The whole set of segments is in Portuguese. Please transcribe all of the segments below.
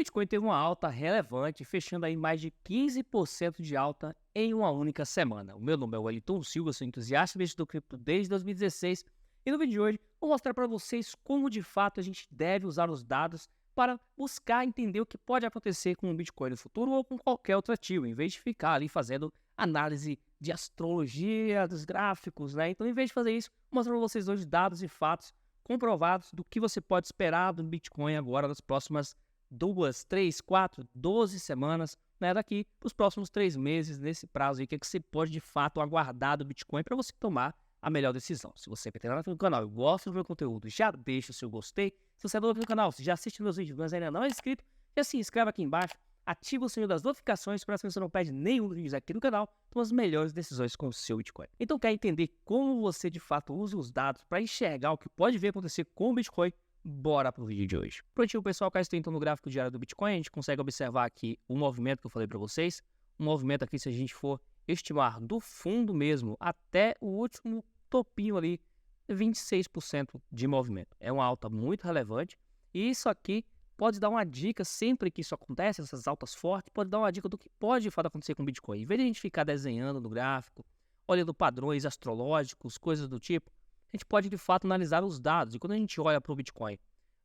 Bitcoin teve uma alta relevante, fechando aí mais de 15% de alta em uma única semana. O meu nome é Wellington Silva, sou entusiasta do cripto desde 2016 e no vídeo de hoje vou mostrar para vocês como de fato a gente deve usar os dados para buscar entender o que pode acontecer com o Bitcoin no futuro ou com qualquer outro ativo, em vez de ficar ali fazendo análise de astrologia, dos gráficos, né? Então, em vez de fazer isso, vou mostrar para vocês hoje dados e fatos comprovados do que você pode esperar do Bitcoin agora nas próximas 2, 3, 4, 12 semanas, né, daqui para os próximos 3 meses, nesse prazo aí, que você pode de fato aguardar do Bitcoin para você tomar a melhor decisão. Se você é veterano aqui no canal e gosta do meu conteúdo, já deixa o seu gostei. Se você é novo aqui no canal, se já assiste meus vídeos, mas ainda não é inscrito, já se inscreve aqui embaixo, ativa o sininho das notificações para que você não perde nenhum dos vídeos aqui no canal, toma as melhores decisões com o seu Bitcoin. Então, quer entender como você de fato usa os dados para enxergar o que pode vir acontecer com o Bitcoin? Bora pro vídeo de hoje. Prontinho, pessoal, cá estou então no gráfico diário do Bitcoin, a gente consegue observar aqui o movimento que eu falei para vocês. Um movimento aqui, se a gente for estimar do fundo mesmo até o último topinho ali, 26% de movimento. É uma alta muito relevante e isso aqui pode dar uma dica sempre que isso acontece, essas altas fortes, pode dar uma dica do que pode de fato acontecer com o Bitcoin. Em vez de a gente ficar desenhando no gráfico, olhando padrões astrológicos, coisas do tipo, a gente pode de fato analisar os dados. E quando a gente olha para o Bitcoin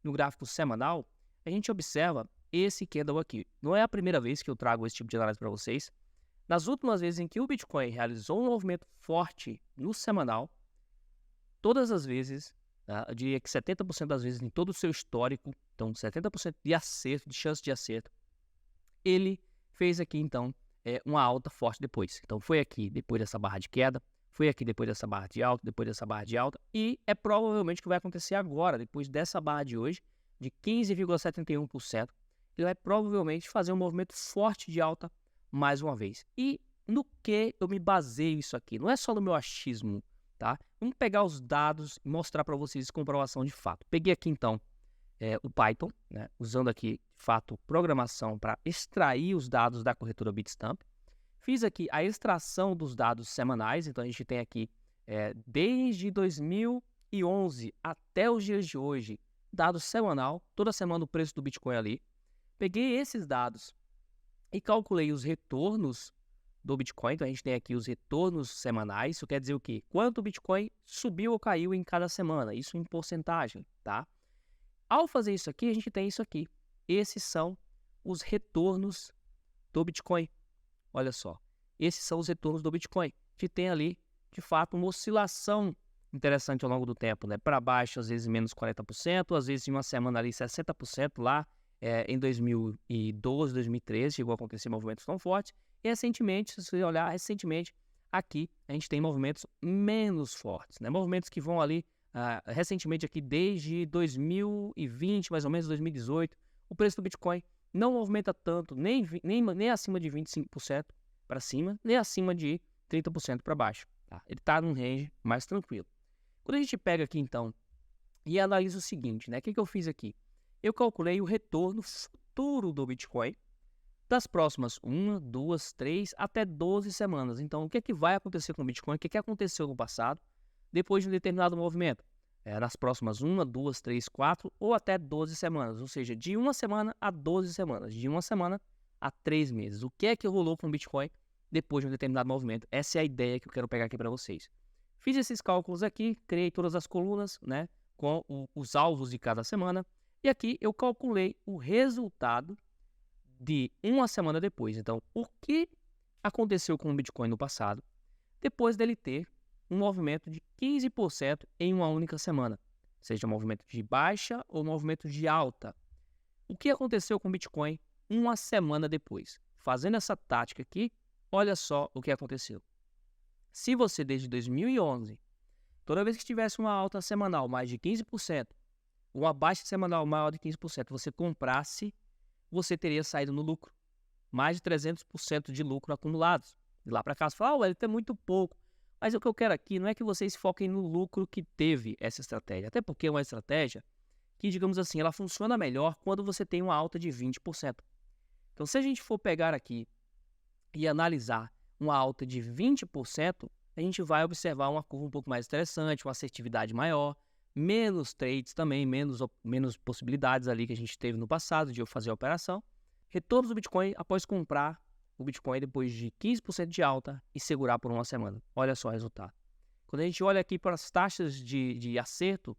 no gráfico semanal, a gente observa esse candle aqui. Não é a primeira vez que eu trago esse tipo de análise para vocês. Nas últimas vezes em que o Bitcoin realizou um movimento forte no semanal, todas as vezes, eu diria que 70% das vezes em todo o seu histórico, então 70% de acerto, de chance de acerto, ele fez aqui então uma alta forte depois. Então foi aqui depois dessa barra de queda, foi aqui depois dessa barra de alta, depois dessa barra de alta, e é provavelmente o que vai acontecer agora, depois dessa barra de hoje, de 15,71%, ele vai provavelmente fazer um movimento forte de alta mais uma vez. E no que eu me baseio isso aqui? Não é só no meu achismo, tá? Vamos pegar os dados e mostrar para vocês comprovação de fato. Peguei aqui então o Python, né, usando aqui de fato programação para extrair os dados da corretora Bitstamp. Fiz aqui a extração dos dados semanais, então a gente tem aqui desde 2011 até os dias de hoje, dado semanal, toda semana o preço do Bitcoin ali. Peguei esses dados e calculei os retornos do Bitcoin, então a gente tem aqui os retornos semanais, isso quer dizer o quê? Quanto o Bitcoin subiu ou caiu em cada semana, isso em porcentagem, tá? Ao fazer isso aqui, a gente tem isso aqui. Esses são os retornos do Bitcoin. Olha só, esses são os retornos do Bitcoin. A gente tem ali, de fato, uma oscilação interessante ao longo do tempo, né? Para baixo, às vezes menos 40%, às vezes em uma semana ali 60% lá, em 2012, 2013, chegou a acontecer movimentos tão fortes. E recentemente, se você olhar recentemente, aqui a gente tem movimentos menos fortes, né? Movimentos que vão ali, recentemente aqui desde 2020, mais ou menos 2018, o preço do Bitcoin não movimenta tanto, nem acima de 25% para cima, nem acima de 30% para baixo. Tá? Ele está num range mais tranquilo. Quando a gente pega aqui então e analisa o seguinte, né? O que eu fiz aqui? Eu calculei o retorno futuro do Bitcoin das próximas 1, 2, 3 até 12 semanas. Então, o que é que vai acontecer com o Bitcoin? O que é que aconteceu no passado depois de um determinado movimento? Nas próximas 1, 2, 3, 4 ou até 12 semanas. Ou seja, de 1 semana a 12 semanas. De 1 semana a 3 meses. O que é que rolou com o Bitcoin depois de um determinado movimento? Essa é a ideia que eu quero pegar aqui para vocês. Fiz esses cálculos aqui, criei todas as colunas, né, com os alvos de cada semana. E aqui eu calculei o resultado de uma semana depois. Então, o que aconteceu com o Bitcoin no passado, depois dele ter um movimento de 15% em uma única semana, seja um movimento de baixa ou um movimento de alta. O que aconteceu com o Bitcoin uma semana depois? Fazendo essa tática aqui, olha só o que aconteceu. Se você desde 2011, toda vez que tivesse uma alta semanal mais de 15%, uma baixa semanal maior de 15%, você comprasse, você teria saído no lucro. Mais de 300% de lucro acumulados. De lá para cá, você fala, ele tem muito pouco. Mas o que eu quero aqui não é que vocês foquem no lucro que teve essa estratégia. Até porque é uma estratégia que, digamos assim, ela funciona melhor quando você tem uma alta de 20%. Então, se a gente for pegar aqui e analisar uma alta de 20%, a gente vai observar uma curva um pouco mais interessante, uma assertividade maior, menos trades também, menos possibilidades ali que a gente teve no passado de eu fazer a operação. Retornos do Bitcoin após comprar o Bitcoin depois de 15% de alta e segurar por uma semana. Olha só o resultado. Quando a gente olha aqui para as taxas de acerto,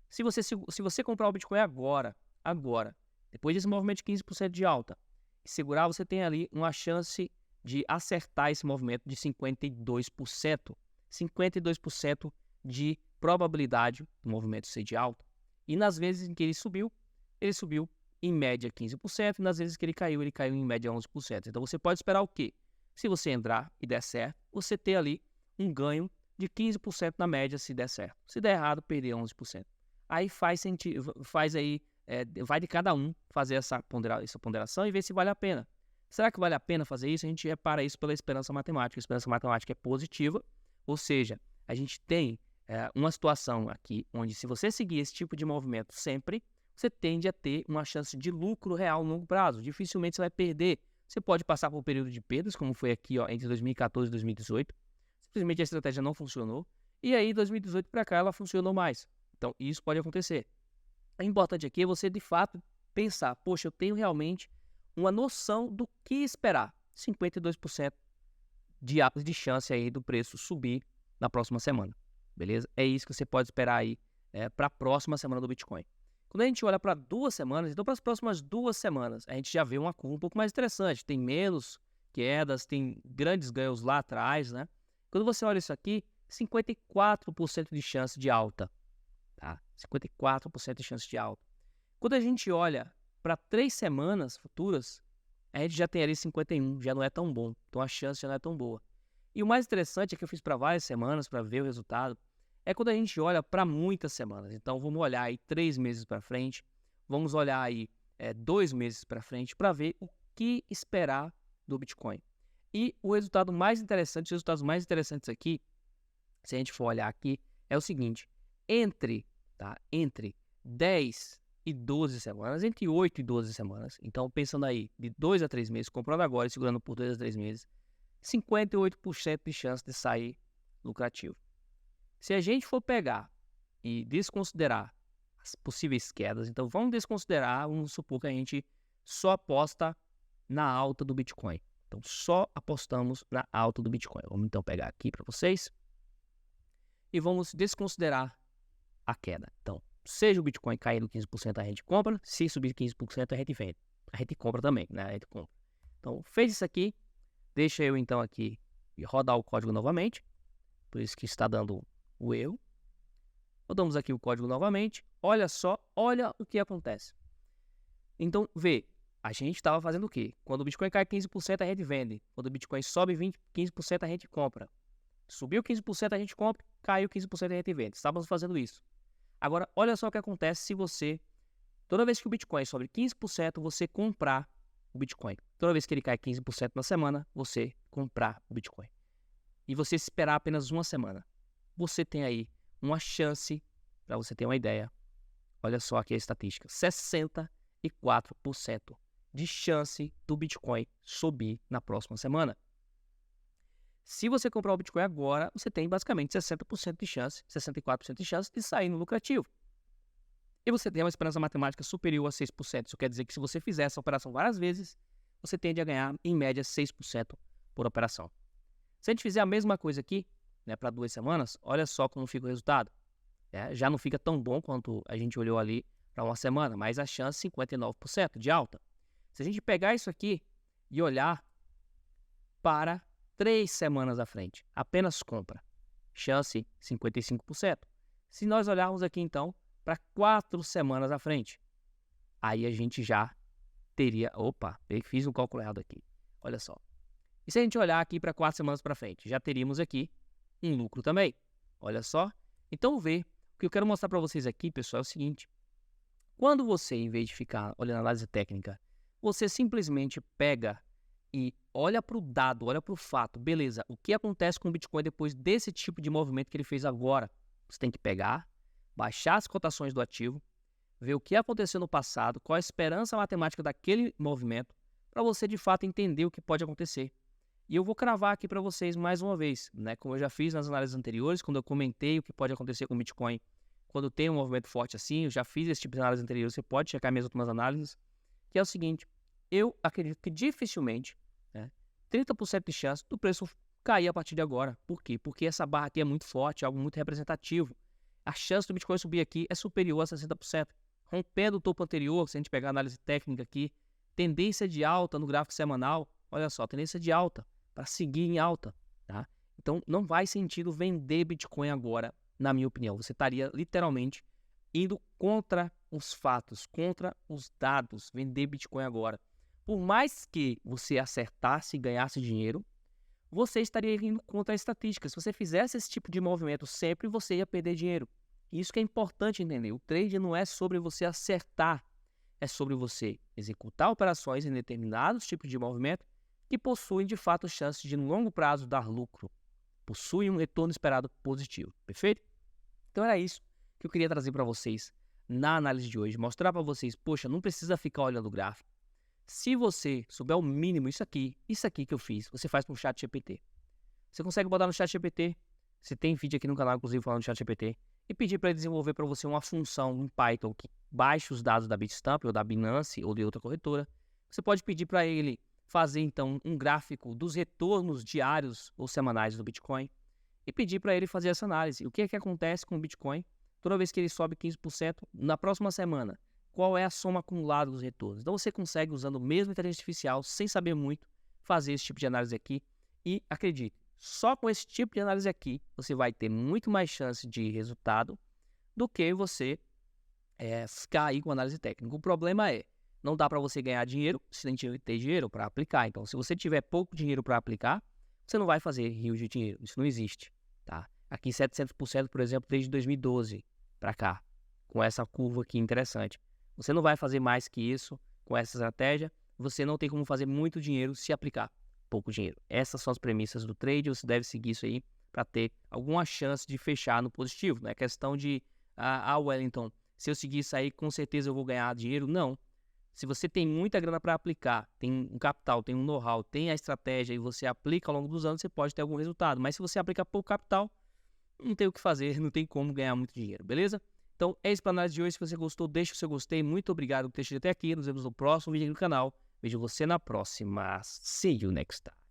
se você comprar o Bitcoin agora, depois desse movimento de 15% de alta, e segurar, você tem ali uma chance de acertar esse movimento de 52%. 52% de probabilidade do movimento ser de alta. E nas vezes em que ele subiu em média 15%, e nas vezes que ele caiu em média 11%. Então você pode esperar o quê? Se você entrar e der certo, você ter ali um ganho de 15% na média se der certo. Se der errado, perder 11%. Aí faz sentido, vai de cada um fazer essa ponderação e ver se vale a pena. Será que vale a pena fazer isso? A gente repara isso pela esperança matemática. A esperança matemática é positiva, ou seja, a gente tem uma situação aqui onde se você seguir esse tipo de movimento sempre, você tende a ter uma chance de lucro real no longo prazo. Dificilmente você vai perder. Você pode passar por um período de perdas, como foi aqui entre 2014 e 2018. Simplesmente a estratégia não funcionou. E aí, 2018 para cá, ela funcionou mais. Então, isso pode acontecer. O importante aqui é você, de fato, pensar, poxa, eu tenho realmente uma noção do que esperar. 52% de chance aí do preço subir na próxima semana. Beleza? É isso que você pode esperar aí para a próxima semana do Bitcoin. Quando a gente olha para 2 semanas, então para as próximas 2 semanas, a gente já vê uma curva um pouco mais interessante. Tem menos quedas, tem grandes ganhos lá atrás, né? Quando você olha isso aqui, 54% de chance de alta. Tá? 54% de chance de alta. Quando a gente olha para 3 semanas futuras, a gente já tem ali 51%, já não é tão bom. Então a chance já não é tão boa. E o mais interessante é que eu fiz para várias semanas para ver o resultado, é quando a gente olha para muitas semanas. Então vamos olhar aí 3 meses para frente, vamos olhar aí 2 meses para frente para ver o que esperar do Bitcoin. E o resultado mais interessante, os resultados mais interessantes aqui, se a gente for olhar aqui, é o seguinte: entre 10 e 12 semanas, entre 8 e 12 semanas, então pensando aí de 2 a 3 meses, comprando agora e segurando por 2 a 3 meses, 58% de chance de sair lucrativo. Se a gente for pegar e desconsiderar as possíveis quedas, então vamos supor que a gente só aposta na alta do Bitcoin. Então só apostamos na alta do Bitcoin. Vamos então pegar aqui para vocês e vamos desconsiderar a queda. Então, seja o Bitcoin caindo 15%, a gente compra. Se subir 15%, a gente vende. A gente compra também, né? A gente compra. Então, fez isso aqui. Deixa eu então aqui rodar o código novamente. Por isso que está dando o erro. Rodamos aqui o código novamente. Olha só, olha o que acontece. Então, vê. A gente estava fazendo o quê? Quando o Bitcoin cai 15%, a gente vende. Quando o Bitcoin sobe 15%, a gente compra. Subiu 15%, a gente compra. Caiu 15%, a gente vende. Estávamos fazendo isso. Agora, olha só o que acontece se você, toda vez que o Bitcoin sobe 15%, você comprar o Bitcoin. Toda vez que ele cai 15% na semana, você comprar o Bitcoin. E você esperar apenas uma semana. Você tem aí uma chance, para você ter uma ideia, olha só aqui a estatística, 64% de chance do Bitcoin subir na próxima semana. Se você comprar o Bitcoin agora, você tem basicamente 60% de chance, 64% de chance de sair no lucrativo. E você tem uma esperança matemática superior a 6%. Isso quer dizer que se você fizer essa operação várias vezes, você tende a ganhar, em média, 6% por operação. Se a gente fizer a mesma coisa aqui, né, para 2 semanas, olha só como fica o resultado. Já não fica tão bom quanto a gente olhou ali para uma semana, mas a chance 59% de alta. Se a gente pegar isso aqui e olhar para 3 semanas à frente, apenas compra, chance 55%. Se nós olharmos aqui então para 4 semanas à frente, aí a gente já teria, fiz um cálculo errado aqui, olha só. E se a gente olhar aqui para 4 semanas para frente, já teríamos aqui um lucro também, olha só. Então o que eu quero mostrar para vocês aqui, pessoal, é o seguinte: quando você, em vez de ficar olhando a análise técnica, você simplesmente pega e olha para o dado, olha para o fato, beleza, o que acontece com o Bitcoin depois desse tipo de movimento que ele fez agora? Você tem que pegar, baixar as cotações do ativo, ver o que aconteceu no passado, qual a esperança matemática daquele movimento, para você de fato entender o que pode acontecer. E eu vou cravar aqui para vocês mais uma vez, né? Como eu já fiz nas análises anteriores, quando eu comentei o que pode acontecer com o Bitcoin quando tem um movimento forte assim, eu já fiz esse tipo de análise anterior, você pode checar minhas últimas análises, que é o seguinte, eu acredito que dificilmente, né, 30% de chance do preço cair a partir de agora. Por quê? Porque essa barra aqui é muito forte, algo muito representativo. A chance do Bitcoin subir aqui é superior a 60%. Rompendo o topo anterior, se a gente pegar a análise técnica aqui, tendência de alta no gráfico semanal, olha só, tendência de alta, para seguir em alta, tá? Então, não faz sentido vender Bitcoin agora, na minha opinião. Você estaria literalmente indo contra os fatos, contra os dados, vender Bitcoin agora. Por mais que você acertasse e ganhasse dinheiro, você estaria indo contra a estatística. Se você fizesse esse tipo de movimento sempre, você ia perder dinheiro. Isso que é importante entender. O trade não é sobre você acertar, é sobre você executar operações em determinados tipos de movimento que possuem, de fato, chances de, no longo prazo, dar lucro. Possuem um retorno esperado positivo. Perfeito? Então era isso que eu queria trazer para vocês na análise de hoje. Mostrar para vocês, poxa, não precisa ficar olhando o gráfico. Se você souber o mínimo, isso aqui que eu fiz, você faz com o ChatGPT. Você consegue botar no ChatGPT, você tem vídeo aqui no canal, inclusive, falando do ChatGPT, e pedir para ele desenvolver para você uma função em Python que baixe os dados da Bitstamp, ou da Binance, ou de outra corretora. Você pode pedir para ele fazer, então, um gráfico dos retornos diários ou semanais do Bitcoin e pedir para ele fazer essa análise. O que é que acontece com o Bitcoin toda vez que ele sobe 15% na próxima semana? Qual é a soma acumulada dos retornos? Então você consegue, usando o mesmo inteligência artificial, sem saber muito, fazer esse tipo de análise aqui. E acredite, só com esse tipo de análise aqui, você vai ter muito mais chance de resultado do que você ficar aí com análise técnica. O problema é, não dá para você ganhar dinheiro se nem ter dinheiro para aplicar. Então, se você tiver pouco dinheiro para aplicar, você não vai fazer rios de dinheiro. Isso não existe, tá? Aqui 700%, por exemplo, desde 2012 para cá, com essa curva aqui interessante. Você não vai fazer mais que isso com essa estratégia. Você não tem como fazer muito dinheiro se aplicar pouco dinheiro. Essas são as premissas do trade. Você deve seguir isso aí para ter alguma chance de fechar no positivo. Não é questão de, Wellington, se eu seguir isso aí, com certeza eu vou ganhar dinheiro. Não. Se você tem muita grana para aplicar, tem um capital, tem um know-how, tem a estratégia e você aplica ao longo dos anos, você pode ter algum resultado. Mas se você aplica pouco capital, não tem o que fazer, não tem como ganhar muito dinheiro, beleza? Então, é isso para a análise de hoje. Se você gostou, deixa o seu gostei. Muito obrigado por ter chegado até aqui. Nos vemos no próximo vídeo aqui do canal. Vejo você na próxima. See you next time.